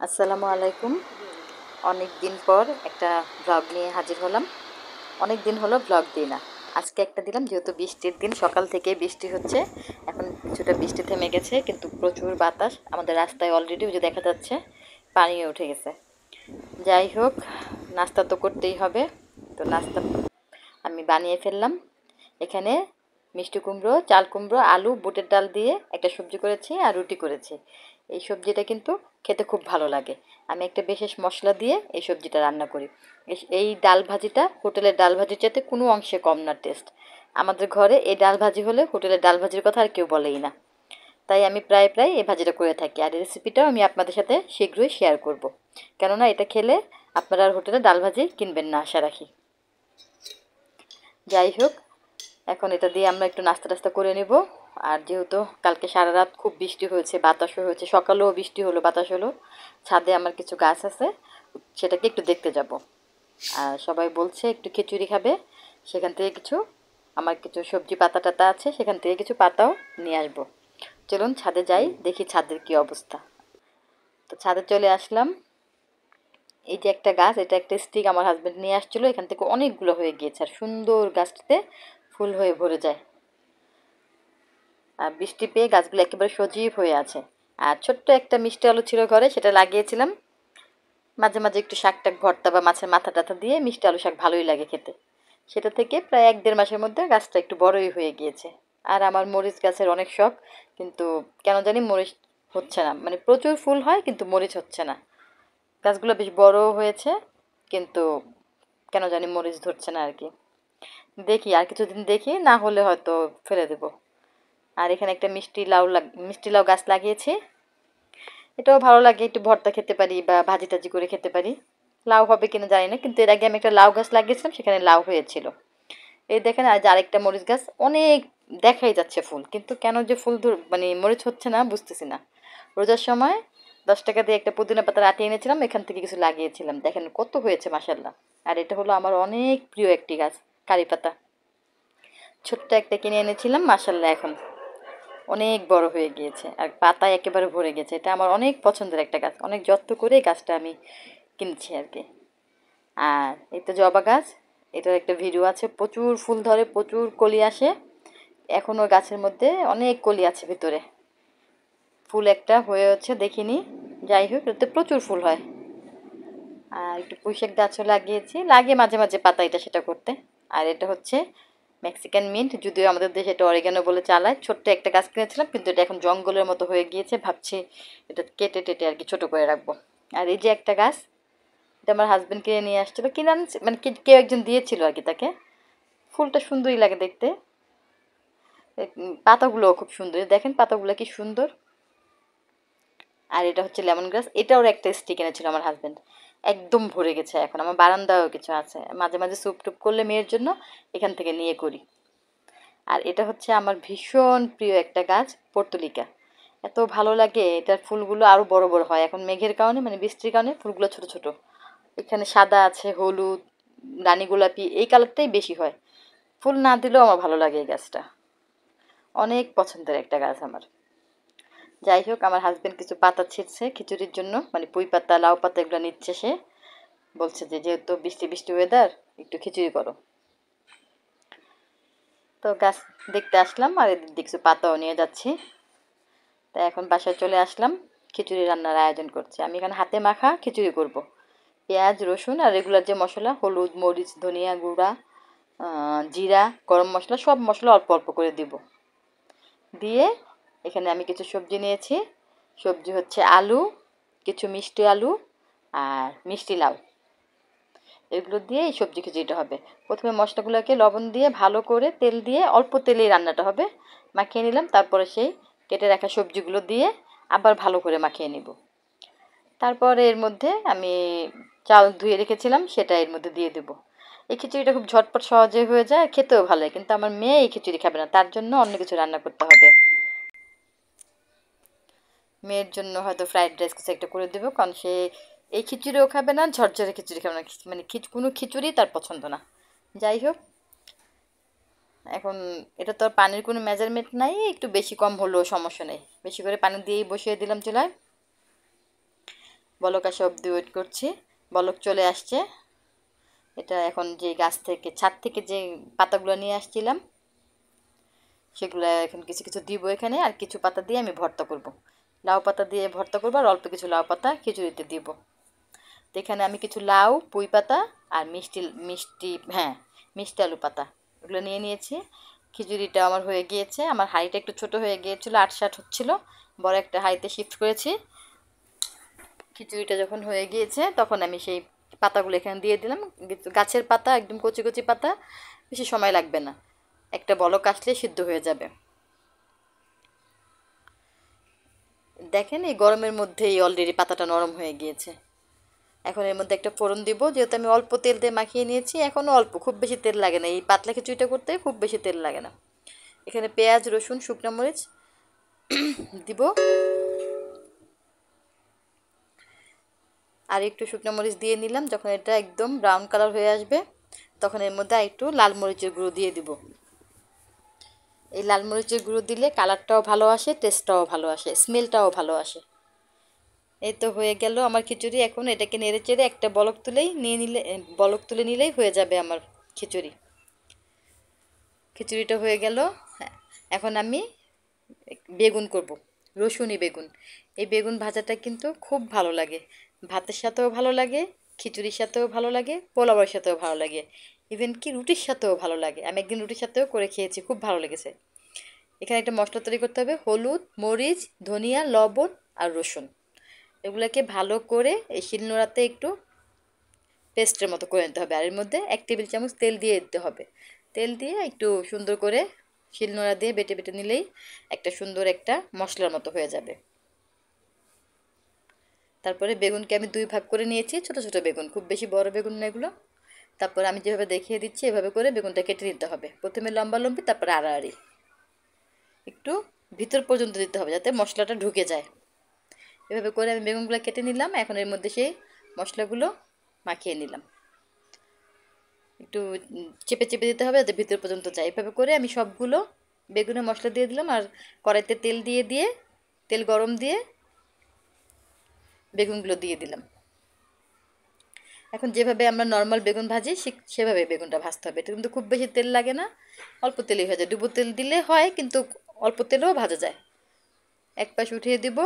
আসসালামু আলাইকুম। অনেক দিন পর একটা ব্লগ নিয়ে হাজির হলাম। অনেক দিন হলো ব্লগ দিই না। আজকে একটা দিলাম, যেহেতু বৃষ্টির দিন, সকাল থেকে বৃষ্টি হচ্ছে। এখন কিছুটা বৃষ্টি থেমে গেছে, কিন্তু প্রচুর বাতাস। আমাদের রাস্তায় অলরেডি ওই যে দেখা যাচ্ছে পানিও উঠে গেছে। যাই হোক, নাস্তা তো করতেই হবে। তো নাস্তা আমি বানিয়ে ফেললাম। এখানে মিষ্টি কুমড়ো, চাল কুমড়ো, আলু, বুটের ডাল দিয়ে একটা সবজি করেছি আর রুটি করেছি। এই সবজিটা কিন্তু খেতে খুব ভালো লাগে। আমি একটা বিশেষ মশলা দিয়ে এই সবজিটা রান্না করি। এই ডাল ভাজিটা হোটেলের ডাল ভাজির চাইতে কোনো অংশে কম না টেস্ট। আমাদের ঘরে এই ডাল ভাজি হলে হোটেলের ডাল ভাজির কথা আর কেউ বলেই না। তাই আমি প্রায় প্রায় এই ভাজিটা করে থাকি, আর এই রেসিপিটাও আমি আপনাদের সাথে শীঘ্রই শেয়ার করব। কেননা এটা খেলে আপনারা আর হোটেলে ডাল ভাজি কিনবেন না আশা রাখি। যাই হোক, এখন এটা দিয়ে আমরা একটু নাস্তা টাস্তা করে নেব। আর যেহেতু কালকে সারা রাত খুব বৃষ্টি হয়েছে, বাতাসও হয়েছে, সকালেও বৃষ্টি হলো, বাতাস হলো, ছাদে আমার কিছু গাছ আছে, সেটাকে একটু দেখতে যাব। আর সবাই বলছে একটু খিচুড়ি খাবে, সেখান থেকে কিছু আমার কিছু সবজি পাতা টাতা আছে, সেখান থেকে কিছু পাতাও নিয়ে আসবো। চলুন ছাদে যাই, দেখি ছাদের কি অবস্থা। তো ছাদে চলে আসলাম। এই যে একটা গাছ, এটা একটা স্টিক আমার হাজবেন্ড নিয়ে আসছিল, এখান থেকে অনেকগুলো হয়ে গিয়েছে, আর সুন্দর গাছটাতে ফুল হয়ে ভরে যায়। আর বৃষ্টি পেয়ে গাছগুলো একেবারে সজীব হয়ে আছে। আর ছোট্ট একটা মিষ্টি আলু ছিল ঘরে, সেটা লাগিয়েছিলাম। মাঝে মাঝে একটু শাক টাক ভর্তা বা মাছের মাথা টাথা দিয়ে মিষ্টি আলু শাক ভালোই লাগে খেতে। সেটা থেকে প্রায় 1-1.5 মাসের মধ্যে গাছটা একটু বড়ই হয়ে গিয়েছে। আর আমার মরিচ গাছের অনেক শখ, কিন্তু কেন জানি মরিচ হচ্ছে না। মানে প্রচুর ফুল হয় কিন্তু মরিচ হচ্ছে না। গাছগুলো বেশ বড় হয়েছে, কিন্তু কেন জানি মরিচ ধরছে না আর কি। দেখি আর কিছুদিন দেখি, না হলে হয়তো ফেলে দেবো। আর এখানে একটা মিষ্টি লাউ গাছ লাগিয়েছি। এটাও ভালো লাগে, একটু ভর্তা খেতে পারি বা ভাজি টাজি করে খেতে পারি। লাউ হবে কিনা জানি না, কিন্তু এর আগে আমি একটা লাউ গাছ লাগিয়েছিলাম, সেখানে লাউ হয়েছিল। এই দেখেন, আজ আরেকটা মরিচ গাছ, অনেক দেখাই যাচ্ছে ফুল, কিন্তু কেন যে মানে মরিচ হচ্ছে না বুঝতেছি না। রোজার সময় 10 টাকা দিয়ে একটা পুদিনা পাতা আটি এনেছিলাম, এখান থেকে কিছু লাগিয়েছিলাম, দেখেন কত হয়েছে মাসাল্লাহ। আর এটা হলো আমার অনেক প্রিয় একটি গাছ, কারি পাতা। ছোট্ট একটা কিনে এনেছিলাম, মাসাল্লাহ এখন অনেক বড় হয়ে গিয়েছে, আর পাতায় একেবারে ভরে গেছে। এটা আমার অনেক পছন্দের একটা গাছ, অনেক যত্ন করে এই গাছটা আমি কিনেছি আর কি। আর এই তো জবা গাছ, এটার একটা ভিডিও আছে, প্রচুর ফুল ধরে, প্রচুর কলি আসে। এখনও গাছের মধ্যে অনেক কলি আছে ভিতরে, ফুল একটা হয়ে হচ্ছে দেখিনি। যাই হোক, এতে প্রচুর ফুল হয়। আর একটু পুঁইশাক গাছও লাগিয়েছি, লাগে মাঝে মাঝে পাতা এটা সেটা করতে। আর এটা হচ্ছে মেক্সিকান মিন্ট, যদিও আমাদের দেশে এটা অরিগানো বলে চালায়। ছোট্ট একটা গাছ কিনেছিলাম, কিন্তু এটা এখন জঙ্গলের মতো হয়ে গিয়েছে, ভাবছি এটা কেটে টেটে আর কি ছোট করে রাখবো। আর এই যে একটা গাছ, এটা আমার হাজবেন্ড কিনে নিয়ে আসছিল, কিনে আনছে মানে কেউ একজন দিয়েছিল আর কি তাকে। ফুলটা সুন্দরই লাগে দেখতে। পাতাগুলোও খুব সুন্দর, দেখেন পাতাগুলো কি সুন্দর। আর এটা হচ্ছে লেমন গ্রাস, এটাও একটা স্টিক এনেছিল আমার হাজবেন্ড। একদম ভরে গেছে, এখন আমার বারান্দাও কিছু আছে, মাঝে মাঝে স্যুপ টুপ করলে মেয়ের জন্য এখান থেকে নিয়ে করি। আর এটা হচ্ছে আমার ভীষণ প্রিয় একটা গাছ, পর্তুলিকা। এত ভালো লাগে, এটার ফুলগুলো আরও বড় বড় হয় এখন মেঘের কারণে, মানে বৃষ্টির কারণে ফুলগুলো ছোট ছোট। এখানে সাদা আছে, হলুদ, রানী গোলাপি, এই কালারটাই বেশি হয়। ফুল না দিলেও আমার ভালো লাগে এই গাছটা, অনেক পছন্দের একটা গাছ আমার। যাই হোক, আমার হাজবেন্ড কিছু পাতা ছিঁড়ছে খিচুড়ির জন্য, মানে পুঁই পাতা, লাউ পাতা এগুলো নিচ্ছে সে। বলছে যে যেহেতু বৃষ্টি বৃষ্টি ওয়েদার, একটু খিচুড়ি করো। তো গাছ দেখতে আসলাম, আর এদিক কিছু পাতাও নিয়ে যাচ্ছি। তাই এখন বাসায় চলে আসলাম, খিচুড়ি রান্নার আয়োজন করছি। আমি এখানে হাতে মাখা খিচুড়ি করব। পেঁয়াজ, রসুন আর রেগুলার যে মশলা, হলুদ, মরিচ, ধনিয়া গুঁড়া, জিরা, গরম মশলা, সব মশলা অল্প অল্প করে দিব। দিয়ে এখানে আমি কিছু সবজি নিয়েছি। সবজি হচ্ছে আলু, কিছু মিষ্টি আলু, আর মিষ্টি লাউ। এগুলো দিয়ে এই সবজি খিচুড়িটা হবে। প্রথমে মশলাগুলোকে লবণ দিয়ে ভালো করে তেল দিয়ে, অল্প তেলেই রান্নাটা হবে, মাখিয়ে নিলাম। তারপরে সেই কেটে রাখা সবজিগুলো দিয়ে আবার ভালো করে মাখিয়ে নিব। তারপরে এর মধ্যে আমি চাল ধুয়ে রেখেছিলাম, সেটা এর মধ্যে দিয়ে দেবো। এই খিচুড়িটা খুব ঝটপট সহজে হয়ে যায়, খেতেও ভালো হয়, কিন্তু আমার মেয়ে এই খিচুড়ি খাবে না, তার জন্য অন্য কিছু রান্না করতে হবে। মেয়ের জন্য হয়তো ফ্রাইড রাইস কিছু একটা করে দেবো, কারণ সে এই খিচুড়িও খাবে না, ঝরঝরে খিচুড়ি খাবে না, মানে কোনো খিচুড়ি তার পছন্দ না। যাই হোক, এখন এটা তো আর পানির কোনো মেজারমেন্ট নাই, একটু বেশি কম হলেও সমস্যা নেই, বেশি করে পানি দিয়েই বসিয়ে দিলাম চুলায়। বলক আসা অবধি ওয়েট করছি। বলক চলে আসছে। এটা এখন যে গাছ থেকে ছাদ থেকে যে পাতাগুলো নিয়ে আসছিলাম সেগুলো এখন কিছু কিছু দিব এখানে, আর কিছু পাতা দিয়ে আমি ভর্তা করব। লাউ পাতা দিয়ে ভর্তা করবো, আর অল্প কিছু লাউ পাতা খিচুড়িতে দিব। তো এখানে আমি কিছু লাউ, পুঁই পাতা আর মিষ্টি মিষ্টি হ্যাঁ মিষ্টি আলু পাতা এগুলো নিয়ে নিয়েছি। খিচুড়িটা আমার হয়ে গিয়েছে। আমার হাঁড়িটা একটু ছোট হয়ে গিয়েছিলো, আটসাট হচ্ছিল, বড় একটা হাঁড়িতে শিফট করেছি। খিচুড়িটা যখন হয়ে গিয়েছে তখন আমি সেই পাতাগুলো এখানে দিয়ে দিলাম। গাছের পাতা, একদম কচি কচি পাতা, বেশি সময় লাগবে না, একটা বলক আসলে সিদ্ধ হয়ে যাবে। দেখেন এই গরমের মধ্যেই অলরেডি পাতাটা নরম হয়ে গিয়েছে। এখন এর মধ্যে একটা ফোড়ন দিব, যেহেতু আমি অল্প তেল দিয়ে মাখিয়ে নিয়েছি, এখনও অল্প, খুব বেশি তেল লাগে না, এই পাতলা খিচুড়িটা করতে খুব বেশি তেল লাগে না। এখানে পেঁয়াজ, রসুন, শুকনো মরিচ দিব, আর একটু শুকনো মরিচ দিয়ে নিলাম। যখন এটা একদম ব্রাউন কালার হয়ে আসবে তখন এর মধ্যে একটু লাল মরিচের গুঁড়ো দিয়ে দিব। এই লাল মরিচের গুঁড়ো দিলে কালারটাও ভালো আসে, টেস্টটাও ভালো আসে, স্মেলটাও ভালো আসে। এই তো হয়ে গেল আমার খিচুড়ি। এখন এটাকে নেড়ে চেড়ে একটা বলক তুলে নিলেই হয়ে যাবে আমার খিচুড়ি। খিচুড়িটা হয়ে গেল। হ্যাঁ, এখন আমি বেগুন করব, রসুনি বেগুন। এই বেগুন ভাজাটা কিন্তু খুব ভালো লাগে, ভাতের সাথেও ভালো লাগে, খিচুড়ির সাথেও ভালো লাগে, পোলাওয়ের সাথেও ভালো লাগে, ইভেন কি রুটির সাথেও ভালো লাগে। আমি একদিন রুটির সাথেও করে খেয়েছি, খুব ভালো লেগেছে। এখানে একটা মশলা তৈরি করতে হবে, হলুদ, মরিচ, ধনিয়া, লবণ আর রসুন। এগুলোকে ভালো করে এই শিলনোড়াতে একটু পেস্টের মতো করে নিতে হবে, আর এর মধ্যে 1 টেবিল চামচ তেল দিয়ে দিতে হবে। তেল দিয়ে একটু সুন্দর করে শিলনোড়া দিয়ে বেটে বেটে নিলেই একটা সুন্দর একটা মশলার মতো হয়ে যাবে। তারপরে বেগুনকে আমি 2 ভাগ করে নিয়েছি, ছোট ছোট বেগুন, খুব বেশি বড় বেগুন না এগুলো। তারপর আমি যেভাবে দেখিয়ে দিচ্ছি এভাবে করে বেগুনটা কেটে নিতে হবে, প্রথমে লম্বা লম্বি, তারপরে আড়াআড়ি, একটু ভিতর পর্যন্ত দিতে হবে যাতে মশলাটা ঢুকে যায়। এভাবে করে আমি বেগুনগুলো কেটে নিলাম। এখন এর মধ্যে সেই মশলাগুলো মাখিয়ে নিলাম, একটু চেপে চেপে দিতে হবে যাতে ভিতর পর্যন্ত যায়। এভাবে করে আমি সবগুলো বেগুনে মশলা দিয়ে দিলাম, আর কড়াইতে তেল দিয়ে তেল গরম দিয়ে বেগুনগুলো দিয়ে দিলাম। এখন যেভাবে আমরা নর্মাল বেগুন ভাজি সেভাবে বেগুনটা ভাজতে হবে। এটা কিন্তু খুব বেশি তেল লাগে না, অল্প তেলেই হয়ে যায়। ডুবো তেল দিলে হয়, কিন্তু অল্প তেলেও ভাজা যায়। এক পাশ উঠিয়ে দিব,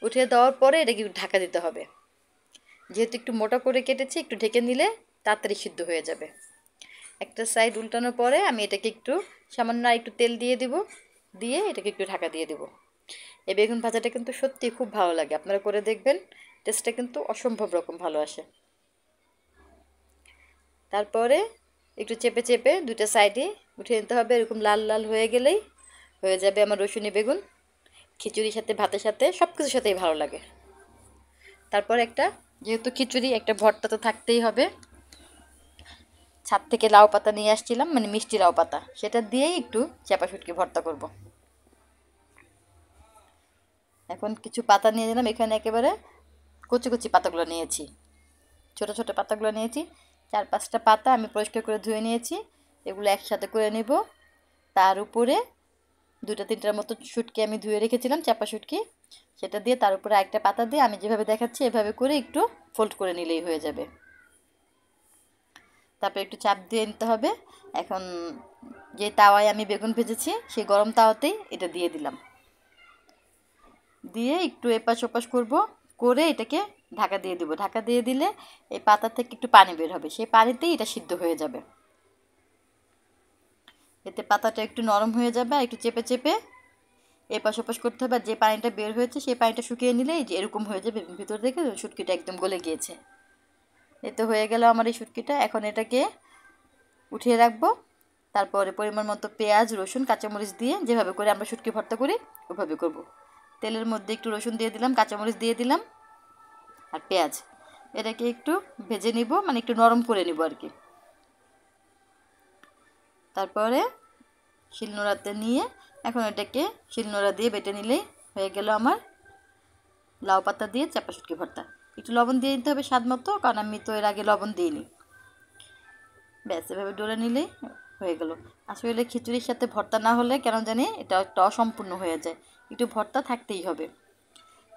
উঠিয়ে দেওয়ার পরে এটাকে ঢাকা দিতে হবে। যেহেতু একটু মোটা করে কেটেছি, একটু ঢেকে নিলে তাড়াতাড়ি সিদ্ধ হয়ে যাবে। একটা সাইড উল্টানোর পরে আমি এটাকে একটু সামান্য একটু তেল দিয়ে দিব, দিয়ে এটাকে একটু ঢাকা দিয়ে দিব। এই বেগুন ভাজাটা কিন্তু সত্যিই খুব ভালো লাগে, আপনারা করে দেখবেন, টেস্টটা কিন্তু অসম্ভব রকম ভালো আসে। তারপরে একটু চেপে চেপে দুটো সাইডে উঠিয়ে নিতে হবে, এরকম লাল লাল হয়ে গেলেই হয়ে যাবে আমার রসুনি বেগুন। খিচুড়ির সাথে, ভাতের সাথে, সব কিছুর সাথেই ভালো লাগে। তারপর যেহেতু খিচুড়ি, একটা ভর্তা তো থাকতেই হবে। ছাদ থেকে লাউ পাতা নিয়ে আসছিলাম, মানে মিষ্টি লাউ পাতা, সেটা দিয়েই একটু চাপা শুটকি ভর্তা করব। এখন কিছু পাতা নিয়ে নিলাম, এখানে একেবারে কচি কচি পাতাগুলো নিয়েছি, ছোট ছোট পাতাগুলো নিয়েছি। 4-5টা পাতা আমি পরিষ্কার করে ধুয়ে নিয়েছি, এগুলো একসাথে করে নেব। তার উপরে 2-3টার মতো শুটকি আমি ধুয়ে রেখেছিলাম, চাপা শুটকি, সেটা দিয়ে তার উপরে একটা পাতা দিয়ে আমি যেভাবে দেখাচ্ছি এভাবে করে একটু ফোল্ড করে নিলেই হয়ে যাবে। তারপরে একটু চাপ দিয়ে নিতে হবে। এখন যে তাওয়ায় আমি বেগুন ভেজেছি সেই গরম তাওয়াতেই এটা দিয়ে দিলাম, দিয়ে একটু এপাশ ওপাশ করব, করে এটাকে ঢাকা দিয়ে দেবো। ঢাকা দিয়ে দিলে এই পাতা থেকে একটু পানি বের হবে, সেই পানিতেই এটা সিদ্ধ হয়ে যাবে। এতে পাতাটা একটু নরম হয়ে যাবে, আর একটু চেপে চেপে এপাশ ওপাশ করতে হবে। আর যে পানিটা বের হয়েছে সেই পানিটা শুকিয়ে নিলে এই যে এরকম হয়ে যাবে, ভিতর থেকে শুটকিটা একদম গলে গিয়েছে। এ তো হয়ে গেল আমার এই শুটকিটা। এখন এটাকে উঠিয়ে রাখবো। তারপরে পরিমাণ মতো পেঁয়াজ, রসুন, কাঁচামরিচ দিয়ে যেভাবে করে আমরা শুটকি ভর্তা করি ওভাবে করব। তেলের মধ্যে একটু রসুন দিয়ে দিলাম, কাঁচামরিচ দিয়ে দিলাম আর পেঁয়াজ, এটাকে একটু ভেজে নিব, মানে একটু নরম করে নিব আর কি। তারপরে শিলনোড়াতে নিয়ে এখন এটাকে শিলনোড়া দিয়ে বেটে নিলেই হয়ে গেল আমার লাউ পাতা দিয়ে চাপা শুটকি ভর্তা। একটু লবণ দিয়ে দিতে হবে স্বাদ মতো, কারণ আমি তো এর আগে লবণ দিইনি। ব্যাস, এভাবে ডলে নিলেই হয়ে গেল। আসলে খিচুড়ির সাথে ভর্তা না হলে কেন জানি এটা একটা অসম্পূর্ণ হয়ে যায়, একটু ভর্তা থাকতেই হবে।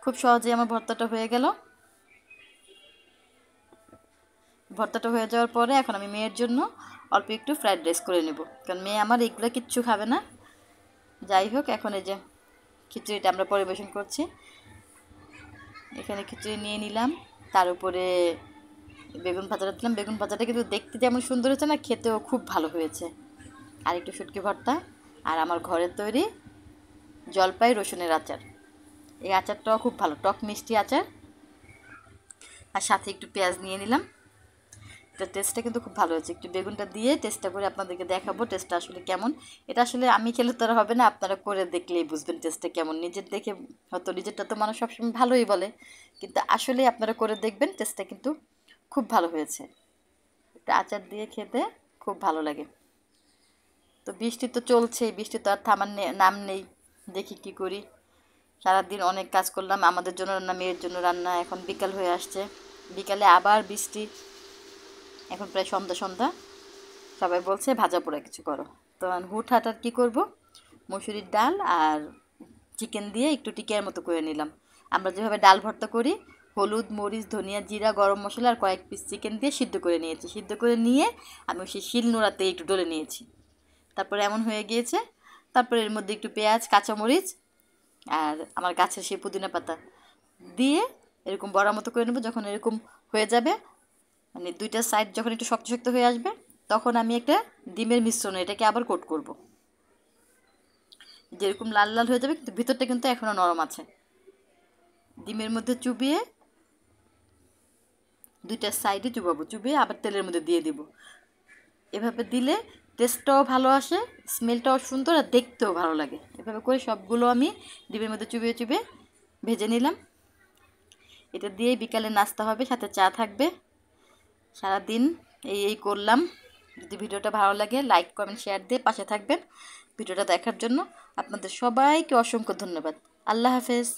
খুব সহজেই আমার ভর্তাটা হয়ে গেল। ভর্তাটা হয়ে যাওয়ার পরে এখন আমি মেয়ের জন্য অল্প একটু ফ্রাইড রাইস করে নেব, কারণ মেয়ে আমার এগুলো কিচ্ছু খাবে না। যাই হোক, এখন এই যে খিচুড়িটা আমরা পরিবেশন করছি। এখানে খিচুড়ি নিয়ে নিলাম, তার উপরে বেগুন ভাজাটা দিলাম। বেগুন ভাজাটা কিন্তু দেখতে যেমন সুন্দর হয়েছে না, খেতেও খুব ভালো হয়েছে। আর একটু শুটকি ভর্তা, আর আমার ঘরের তৈরি জলপাই রসুনের আচার। এই আচারটাও খুব ভালো, টক মিষ্টি আচার। আর সাথে একটু পেঁয়াজ নিয়ে নিলাম। এটা টেস্টটা কিন্তু খুব ভালো হয়েছে। একটু বেগুনটা দিয়ে টেস্টটা করে আপনাদেরকে দেখাবো টেস্টটা আসলে কেমন। এটা আসলে আমি খেলে তো আর হবে না, আপনারা করে দেখলেই বুঝবেন টেস্টটা কেমন। নিজের দেখে হয়তো, নিজেরটা তো মানুষ সবসময় ভালোই বলে, কিন্তু আসলে আপনারা করে দেখবেন, টেস্টটা কিন্তু খুব ভালো হয়েছে। একটা আচার দিয়ে খেতে খুব ভালো লাগে। তো বৃষ্টি তো চলছেই, বৃষ্টি তো আর থামার নাম নেই। দেখি কি করি। সারাদিন অনেক কাজ করলাম, আমাদের জন্য রান্না, মেয়ের জন্য রান্না। এখন বিকাল হয়ে আসছে, বিকালে আবার বৃষ্টি। এখন প্রায় সন্ধ্যা সন্ধ্যা, সবাই বলছে ভাজা পোড়া কিছু করো। তো হুটহাট আর কী করবো, মসুরির ডাল আর চিকেন দিয়ে একটু টিকিয়ার মতো করে নিলাম। আমরা যেভাবে ডাল ভর্তা করি, হলুদ, মরিচ, ধনিয়া, জিরা, গরম মশলা আর কয়েক পিস চিকেন দিয়ে সিদ্ধ করে নিয়েছি। সিদ্ধ করে নিয়ে আমি সেই শিল নোড়াতে একটু ডলে নিয়েছি। তারপরে এমন হয়ে গিয়েছে। তারপরে এর মধ্যে একটু পেঁয়াজ, কাঁচামরিচ আর আমার গাছের সেই পুদিনা পাতা দিয়ে এরকম বড়ার মতো করে নেবো। যখন এরকম হয়ে যাবে, মানে দুইটা সাইড যখন একটু শক্ত শক্ত হয়ে আসবে, তখন আমি একটা ডিমের মিশ্রণ এটাকে আবার কোট করব। যেরকম লাল লাল হয়ে যাবে, কিন্তু ভিতরটা কিন্তু এখনও নরম আছে। ডিমের মধ্যে চুবিয়ে দুইটা সাইডে চুবাবো, চুবিয়ে আবার তেলের মধ্যে দিয়ে দিব। এভাবে দিলে টেস্টটাও ভালো আসে, স্মেলটাও সুন্দর, আর দেখতেও ভালো লাগে। এভাবে করে সবগুলো আমি ডিমের মধ্যে চুবিয়ে চুবিয়ে ভেজে নিলাম। এটা দিয়েই বিকালে নাস্তা হবে, সাথে চা থাকবে। সারাদিন এই করলাম। যদি ভিডিওটা ভালো লাগে, লাইক, কমেন্ট, শেয়ার দিয়ে পাশে থাকবেন। ভিডিওটা দেখার জন্য আপনাদের সবাইকে অসংখ্য ধন্যবাদ। আল্লাহ হাফেজ।